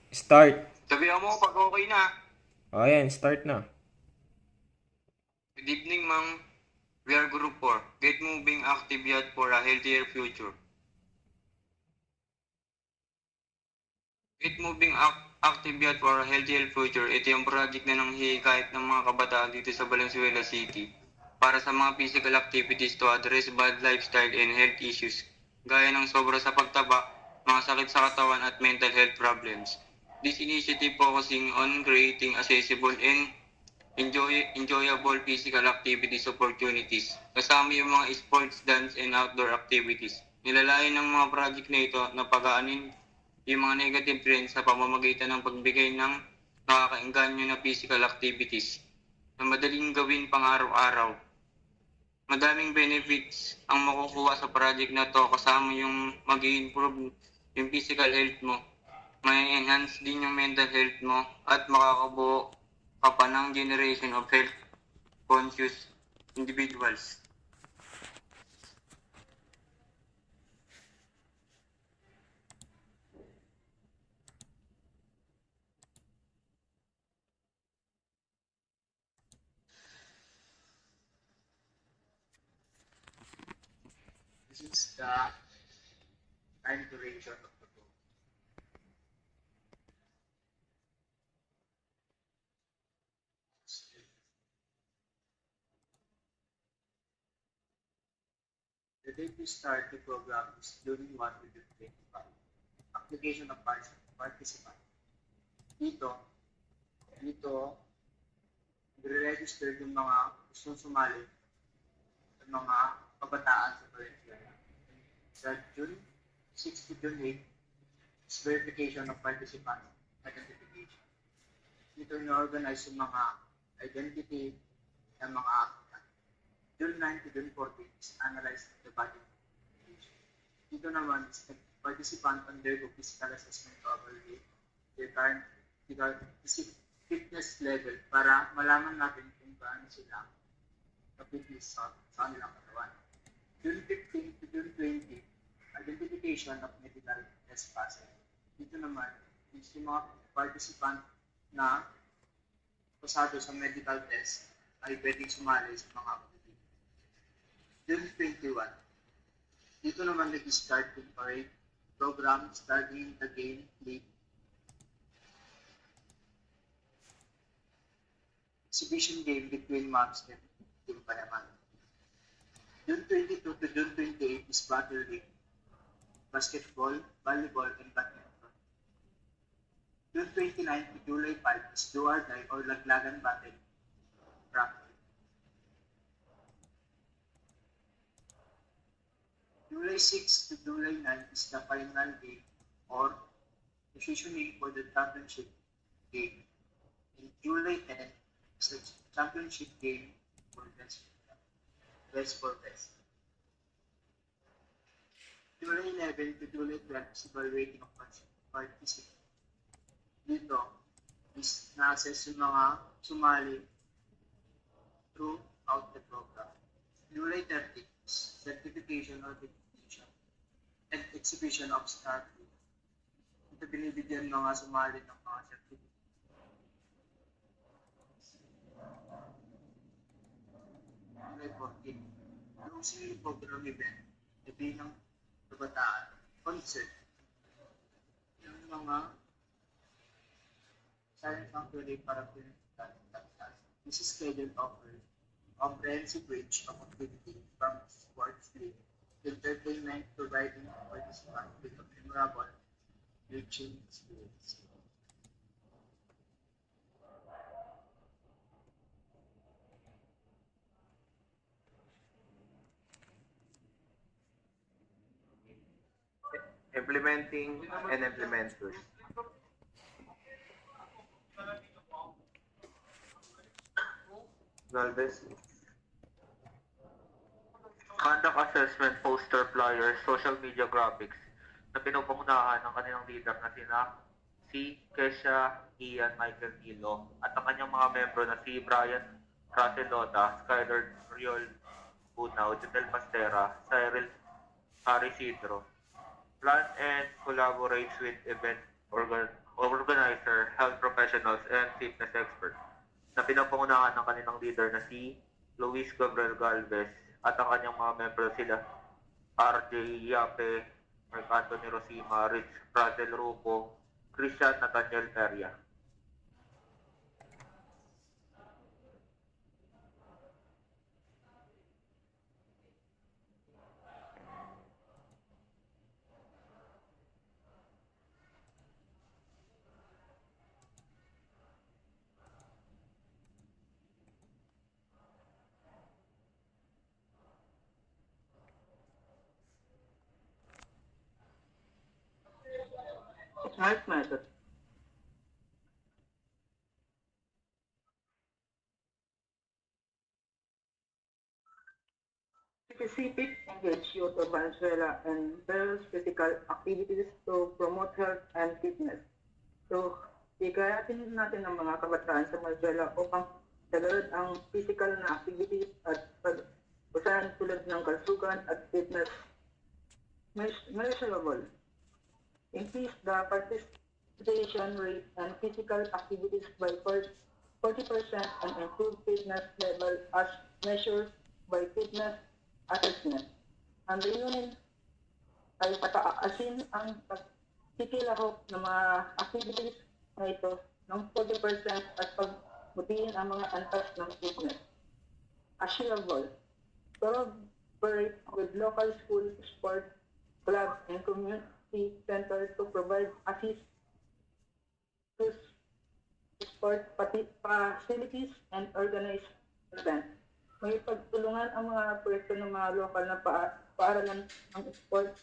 Start. Sabihan mo pag okay na. O, ayan, start na. Good evening, ma'am. We are Group 4. Get moving, active yet for a healthier future. Get moving, active yet for a healthier future. Ito yung project na nanghihikayat ng mga kabataan dito sa Valenzuela City para sa mga physical activities to address bad lifestyle and health issues gaya ng sobra sa pagtaba, mga sakit sa katawan at mental health problems. This initiative focusing on creating accessible and enjoyable physical activities opportunities. Kasama yung mga sports, dance, and outdoor activities. Nilalayan ng mga project na ito na pagaanin yung mga negative trends sa pamamagitan ng pagbigay ng nakakaengganyo na physical activities na madaling gawin pang araw-araw. Madaming benefits ang makukuha sa project na to kasama yung mag-improve yung physical health mo, may enhance din yung mental health mo at makakabuo ka pa ng generation of health conscious individuals. This is the time duration of the book. The date we start the program is June 1 to June 25. Application of participant. Dito, dito, i-register yung mga gustong sumali sa mga kabataan sa Valenzuela. Sa June 6 to June 8 is verification of participant identification. Dito na-organize yung mga identity ng mga applicant. June 9 to June 14 is analyze the body identification. Dito naman is the participant undergo physical assessment to evaluate their current fitness level para malaman natin kung gaano sila ka-fitness sa kanilang katawan. June 15 to June 20, identification of medical test passes. Dito naman is yung mga participant na pasado sa medical test ay pwedeng sumali sa mga activity. June 21, dito naman nag-start yung parade program starting the game league exhibition game between Mavs and Team Payaman. June 22 to June 28 is Battle League, basketball, volleyball, and badminton. June 29 to July 5 is Do or Die or Laglagan Battle, practice. July 6 to July 9 is the final game or positioning for the championship game. In July 10 is the championship game for West for West. July 11 to July 12 is evaluating of participants. Dito is na-assess yung mga sumali throughout the program. July 30 is certification or recognition and exhibition of star food. Ito binibigyan mga sumali ng mga certificate. July 14, closing program event, gabi ng kabataan, concert, yung mga silent sanctuary para pinagtatagtas. This is scheduled offer comprehensive range of activity from sports league to entertainment, providing participants with a memorable, reaching experience. Implementing and implementers. Galvez. Conduct assessment, poster flyers, social media graphics na pinupuhunahan ng kanilang leader na si Kesha Ian Michael Nilo at ang kanyang mga membro na si Brian Racelota, Skyler Riol Bunaw, Janel Pastera, Cyril Harisidro. Plan and collaborates with event organizers professionals and fitness experts na pinapangunahan ng kanilang leader na si Luis Gabriel Galvez at ang kanyang mga membro sila RJ Yape, Mark Anthony Rosima, Rich Russell Rufo, Christian Nathaniel Peria. Smart method. Specific engage youth of Venezuela and various physical activities to promote health and fitness. So, hikayatin natin ang mga kabataan sa Venezuela upang dagdag ang physical na activities at pag-usahan tulad ng kalusugan at fitness measurable. Increase the participation rate and physical activities by 40% and improve fitness level as measured by fitness assessment. Ang layunin ay pataasin ang pagkikilahok ng mga activities na ito ng 40% at pagbutiin ang mga antas ng fitness. Achievable. Collaborate with local school, sport, club, and community center to provide assist to sport facilities and organize events. May pagtulungan ang mga proyekto ng mga lokal na paaralan ng sport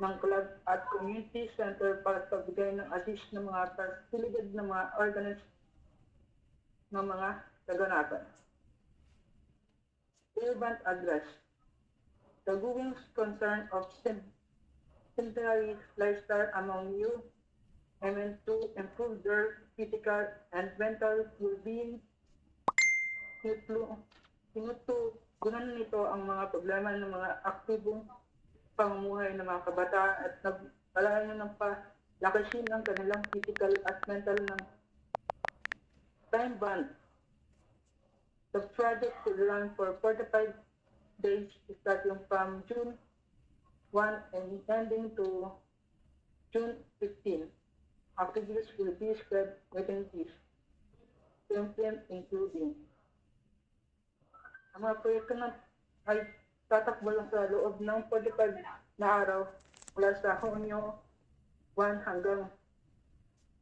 ng club at community center para sa pagbigay ng assist ng mga pasilidad ng mga organize ng mga kaganapan. Urban address. The growing concern of sedentary lifestyle among youth and to improve their physical and mental well-being. Tinutugunan nito ang mga problema ng mga aktibong pamumuhay ng mga kabataan at nagpalayan ng palakasin ng kanilang physical at mental ng time band. The project will run for 45 days starting from June 1 and ending to June 15. Activities will be spread within this template including ang mga proyekto na ay tatakbo lang sa loob ng 45 na araw mula sa Hunyo 1 hanggang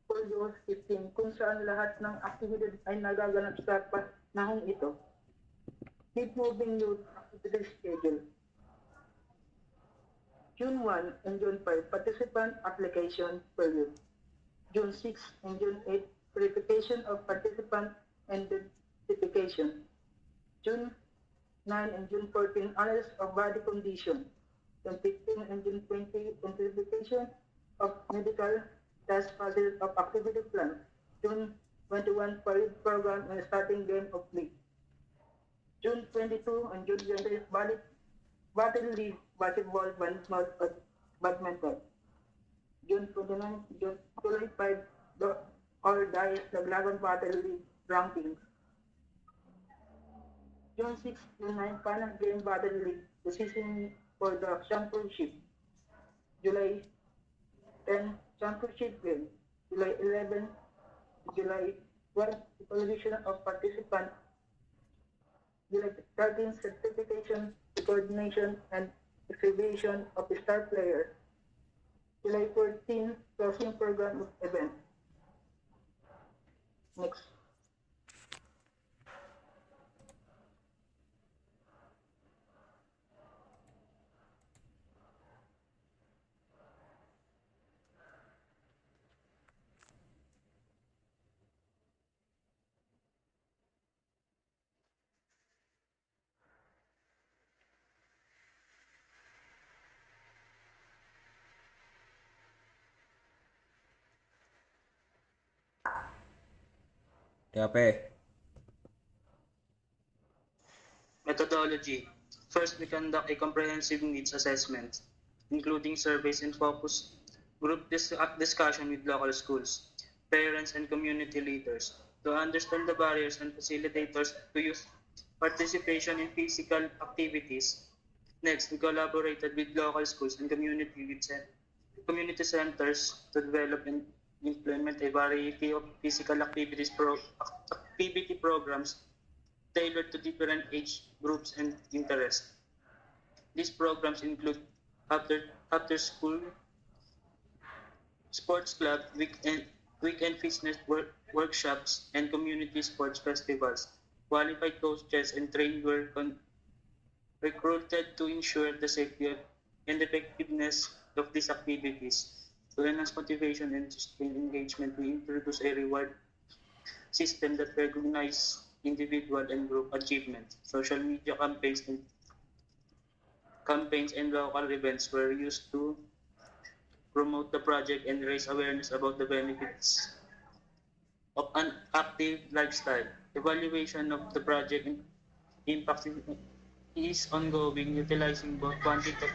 Hulyo 15 kung saan lahat ng aktibidad ay nagaganap sa panahong ito. Keep moving youth activity schedule. June 1 and June 5 participant application period. June 6 and June 8 verification of participant identification. June 9 and June 14 analysis of body condition. June 15 and June 20 identification of medical test facility of activity plan. June 21 parade program and starting game of league. June 22 and June 20 battle league basketball badminton. June 29 July 5 or die Laglagan battle league rankings. June 6 to 9 final game battle league decision for the championship. July 10 championship game. July 11 July 12 evaluation of participants. July 13 certification, coordination and exhibition of star player. July 14 closing program of event. Next. Yape. Methodology. First, we conduct a comprehensive needs assessment, including surveys and focus group discussion with local schools. parents, and community leaders to understand the barriers and facilitators to use participation in physical activities. Next, we collaborated with local schools and community centers to develop and implement a variety of physical activity programs tailored to different age groups and interests. These programs include after school sports club, weekend fitness workshops, and community sports festivals. Qualified coaches and trainers were recruited to ensure the safety and effectiveness of these activities. To enhance motivation and sustain engagement, we introduce a reward system that recognizes individual and group achievements. Social media campaigns and local events were used to promote the project and raise awareness about the benefits of an active lifestyle. Evaluation of the project impact is ongoing, utilizing both quantitative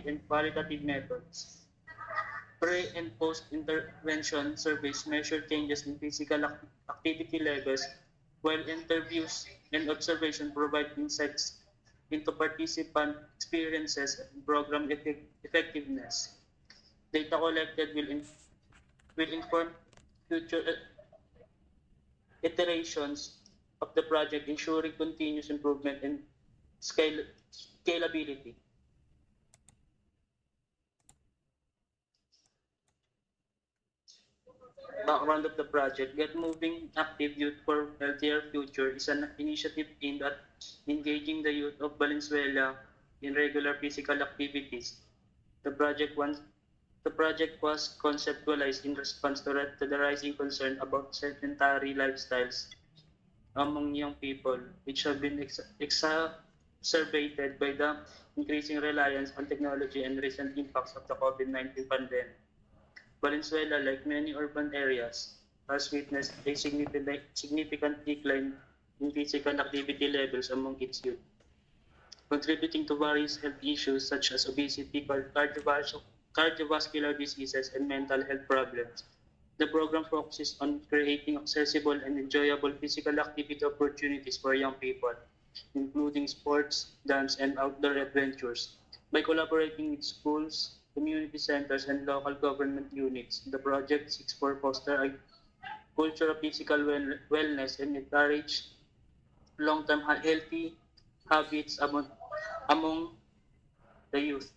and qualitative methods. Pre- and post-intervention surveys measure changes in physical activity levels, while interviews and observation provide insights into participant experiences and program effectiveness. Data collected will inform future iterations of the project, ensuring continuous improvement and scalability. Background of the project: Get Moving Active Youth for Healthier Future is an initiative aimed at engaging the youth of Valenzuela in regular physical activities. The project was conceptualized in response to the rising concern about sedentary lifestyles among young people, which have been exacerbated by the increasing reliance on technology and recent impacts of the COVID-19 pandemic. Valenzuela, like many urban areas, has witnessed a significant decline in physical activity levels among its youth, contributing to various health issues such as obesity, cardiovascular diseases, and mental health problems. The program focuses on creating accessible and enjoyable physical activity opportunities for young people, including sports, dance, and outdoor adventures. By collaborating with schools, community centers, and local government units, the project seeks to foster a culture of physical wellness and encourage long-term healthy habits among the youth.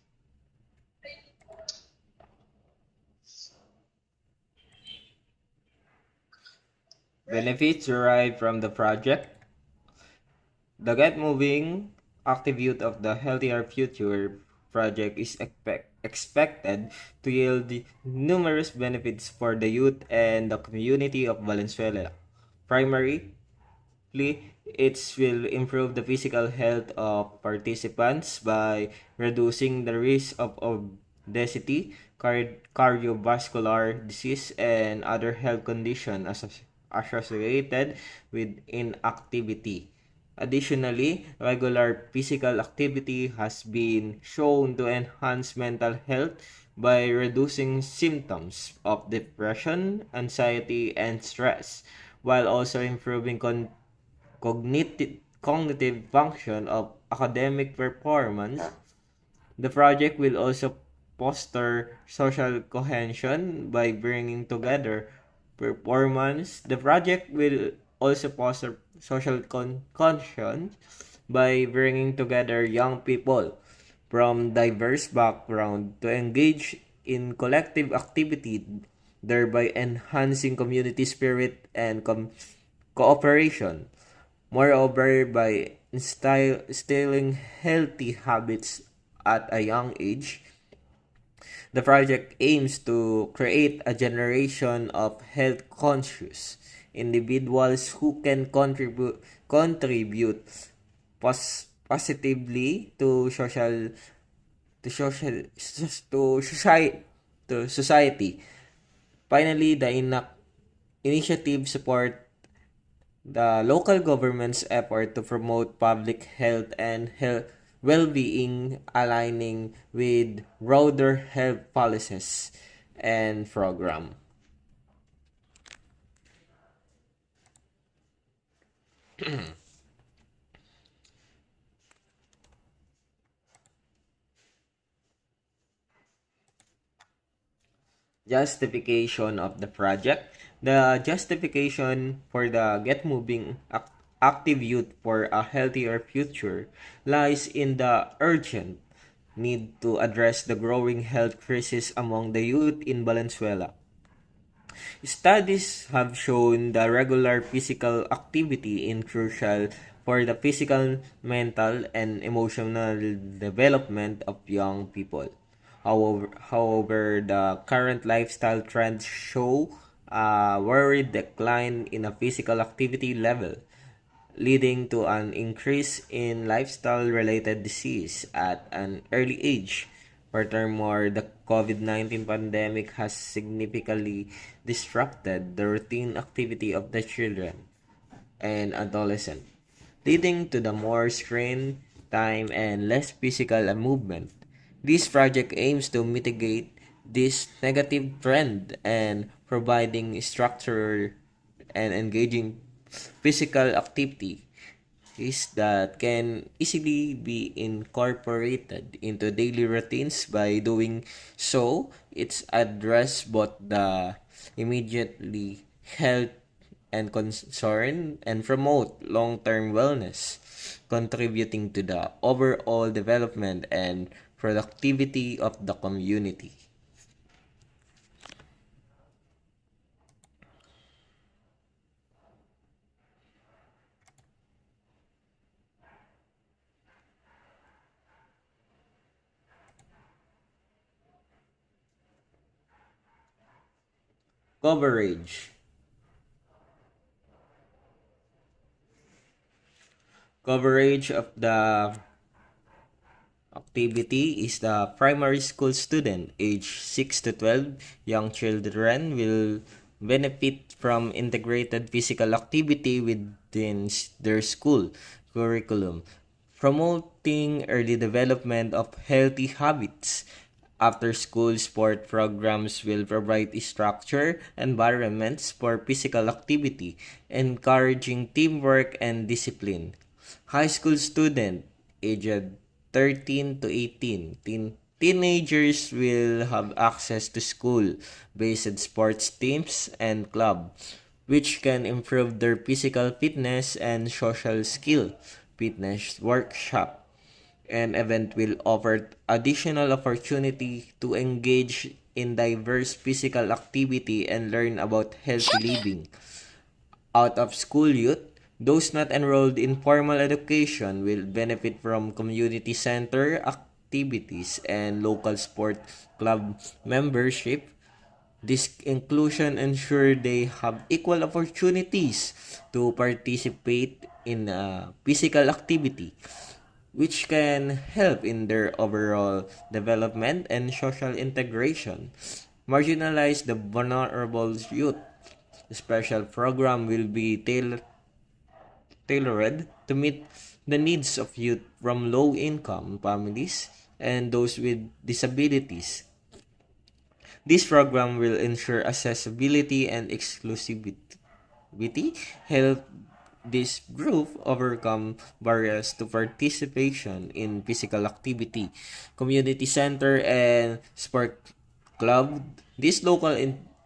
Benefits derived from the project. The Get Moving Active Youth of the Healthier Future project is expected to yield numerous benefits for the youth and the community of Valenzuela. Primarily, it will improve the physical health of participants by reducing the risk of obesity, cardiovascular disease, and other health conditions associated with inactivity. Additionally, regular physical activity has been shown to enhance mental health by reducing symptoms of depression, anxiety, and stress, while also improving cognitive function of academic performance. The project will also foster social cohesion by bringing together performance. The project will also foster social conscience by bringing together young people from diverse backgrounds to engage in collective activity, thereby enhancing community spirit and cooperation. Moreover, by instilling healthy habits at a young age, the project aims to create a generation of health-conscious individuals who can contribute positively to society. Finally, the initiative support the local government's effort to promote public health and well-being, aligning with broader health policies and program. Justification of the project. The justification for the Get Moving Active Youth for a Healthier Future lies in the urgent need to address the growing health crisis among the youth in Valenzuela. Studies have shown the regular physical activity is crucial for the physical, mental, and emotional development of young people. However, the current lifestyle trends show a worried decline in a physical activity level, leading to an increase in lifestyle-related disease at an early age. Furthermore, the COVID-19 pandemic has significantly disrupted the routine activity of the children and adolescents, leading to the more screen time and less physical movement. This project aims to mitigate this negative trend and providing structured and engaging physical activity is that can easily be incorporated into daily routines. By doing so, it's address both the immediately health and concern and promote long-term wellness, contributing to the overall development and productivity of the community. Coverage. Coverage of the activity is the primary school student age 6 to 12. Young children will benefit from integrated physical activity within their school curriculum, promoting early development of healthy habits. After school sport programs will provide structure environments for physical activity, encouraging teamwork and discipline. High school student aged 13 to 18, teenagers will have access to school-based sports teams and club, which can improve their physical fitness and social skill. Fitness workshop and event will offer additional opportunity to engage in diverse physical activity and learn about healthy living. Out of school youth, those not enrolled in formal education will benefit from community center activities and local sport club membership. This inclusion ensure they have equal opportunities to participate in physical activity, which can help in their overall development and social integration. Marginalize the vulnerable youth. Special program will be tailored to meet the needs of youth from low-income families and those with disabilities. This program will ensure accessibility and exclusivity, help this group overcome barriers to participation in physical activity. Community center and sport club. This local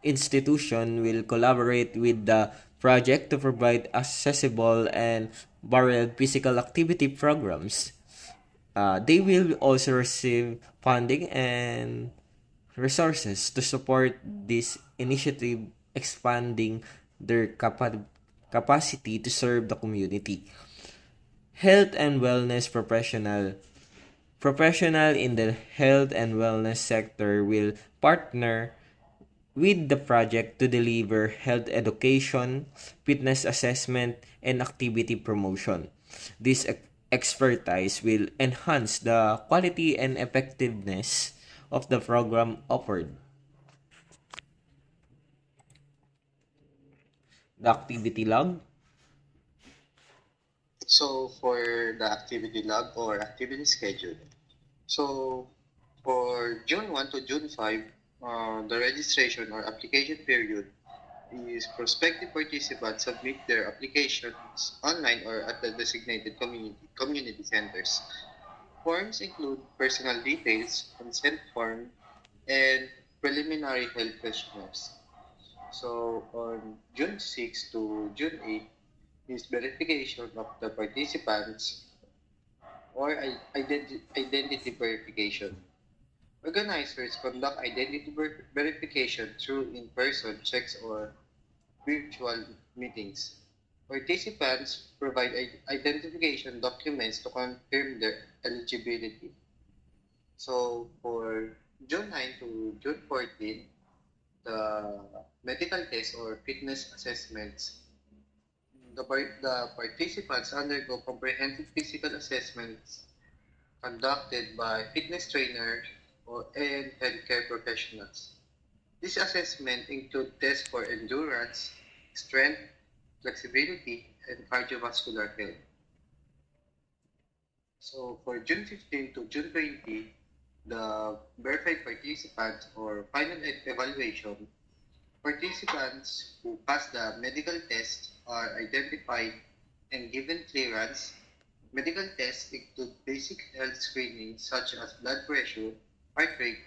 institution will collaborate with the project to provide accessible and varied physical activity programs. They will also receive funding and resources to support this initiative, expanding their capacity to serve the community. Health and wellness professional in the health and wellness sector will partner with the project to deliver health education, fitness assessment, and activity promotion. This expertise will enhance the quality and effectiveness of the program offered. The activity log. So for the activity log or activity schedule, so for June 1 to June 5, the registration or application period is prospective participants submit their applications online or at the designated community centers. Forms include personal details, consent form, and preliminary health questionnaires. So on June 6 to June 8 is verification of the participants or identity verification. Organizers conduct identity verification through in-person checks or virtual meetings. Participants provide identification documents to confirm their eligibility. So for June 9 to June 14, the medical test or fitness assessments, the participants undergo comprehensive physical assessments conducted by fitness trainers and healthcare professionals. This assessment include tests for endurance, strength, flexibility, and cardiovascular health. So for June 15 to June 20, the verified participants or final evaluation, participants who pass the medical test are identified and given clearance. Medical tests include basic health screenings such as blood pressure, heart rate,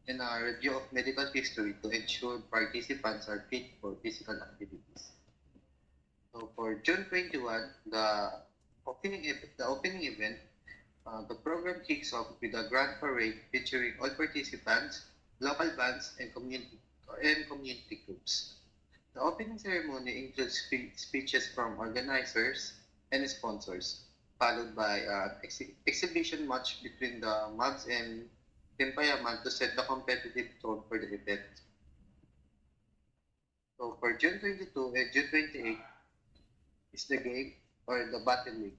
and a review of medical history to ensure participants are fit for physical activities. So for June 21, the opening event, the program kicks off with a grand parade featuring all participants, local bands, and community groups. The opening ceremony includes speeches from organizers and sponsors, followed by an exhibition match between the Mavs and Tempayaman to set the competitive tone for the event. So for June 22 and June 28 is the game or the Battle League.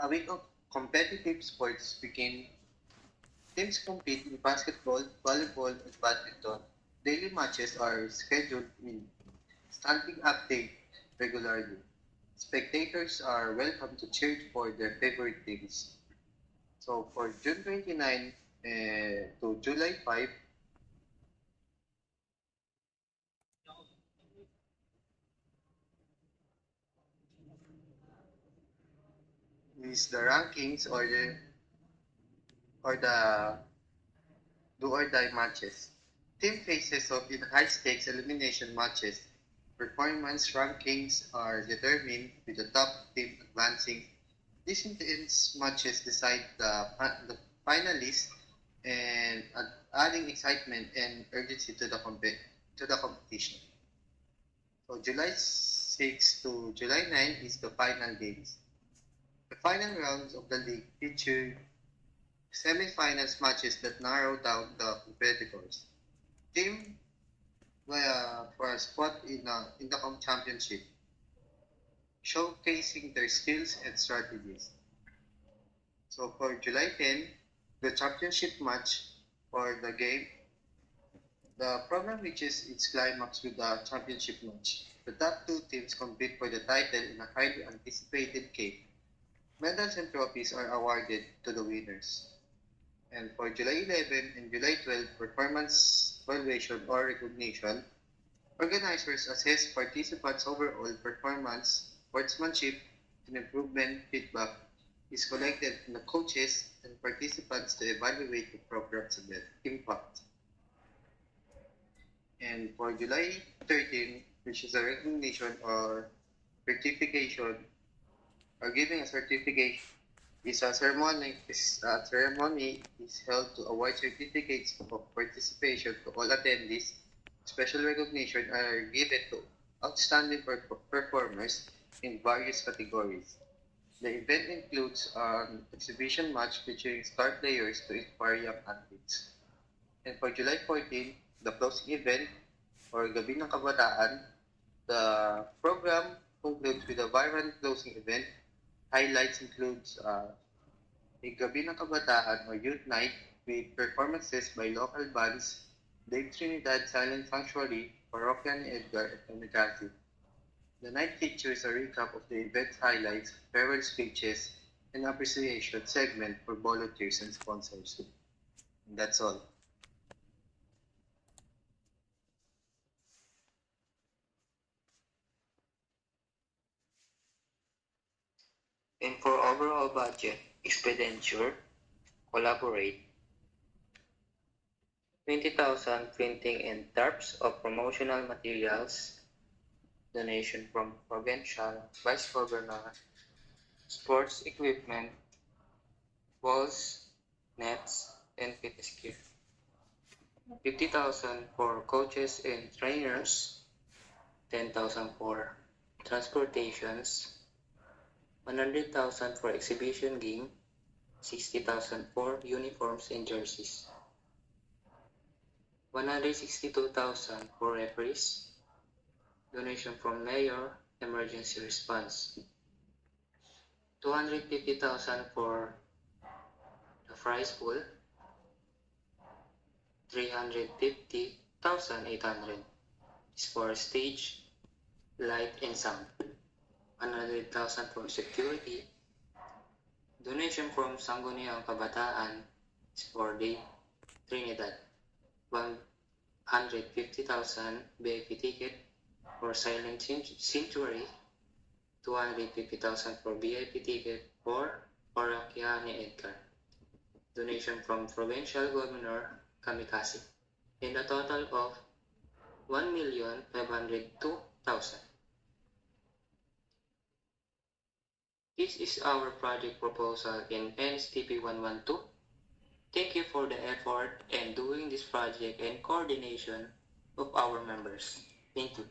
A week of competitive sports begin. Teams compete in basketball, volleyball, and badminton. Daily matches are scheduled in standing update regularly. Spectators are welcome to cheer for their favorite teams. So for June 29 to July 5 is the rankings or the do or die matches. Team faces off in high stakes elimination matches. Performance rankings are determined with the top team advancing. These intense matches decide the finalists and adding excitement and urgency to to the competition. So July 6 to July 9 is the final games. The final rounds of the league feature semi-finals matches that narrow down the competitors. Team for a spot in the championship, showcasing their skills and strategies. So for July 10, the championship match for the game, the program reaches its climax with the championship match. The top two teams compete for the title in a highly anticipated game. Medals and trophies are awarded to the winners. And for July 11 and July 12 performance evaluation or recognition, organizers assess participants' overall performance, sportsmanship, and improvement feedback is collected from the coaches and participants to evaluate the program's impact. And for July 13, which is a recognition or certification or giving a certification, is a ceremony is held to award certificates of participation to all attendees. Special recognition are given to outstanding performers in various categories. The event includes an exhibition match featuring star players to inspire young athletes. And for July 14, the closing event or Gabi ng Kabataan, the program concludes with a vibrant closing event. Highlights includes a Gabi ng Kabataan or Youth Night with performances by local bands, Dave Trinidad Silent Sanctuary, Parokya ni Edgar, and Kamikaze. The night features a recap of the event highlights, farewell speeches, and appreciation segment for volunteers and sponsors. And that's all. And for overall budget expenditure, collaborate 20,000 printing and tarps of promotional materials, donation from provincial vice governor, sports equipment, balls, nets, and fitness gear. 50,000 for coaches and trainers, 10,000 for transportations, 100,000 for exhibition game, 60,000 for uniforms and jerseys, 162,000 for referees, donation from mayor, emergency response, 250,000 for the prize pool, 350,800 is for stage, light, and sound, 100,000 for security, donation from Sangguniang Kabataan is for Dave Trinidad, 150,000 VIP ticket for Silent Sanctuary, 250,000 for VIP ticket for Parokya ni Edgar. Donation from Provincial Governor Kamikasi, and a total of 1,502,000. This is our project proposal in NSTP 112. Thank you for the effort and doing this project and coordination of our members. Thank you.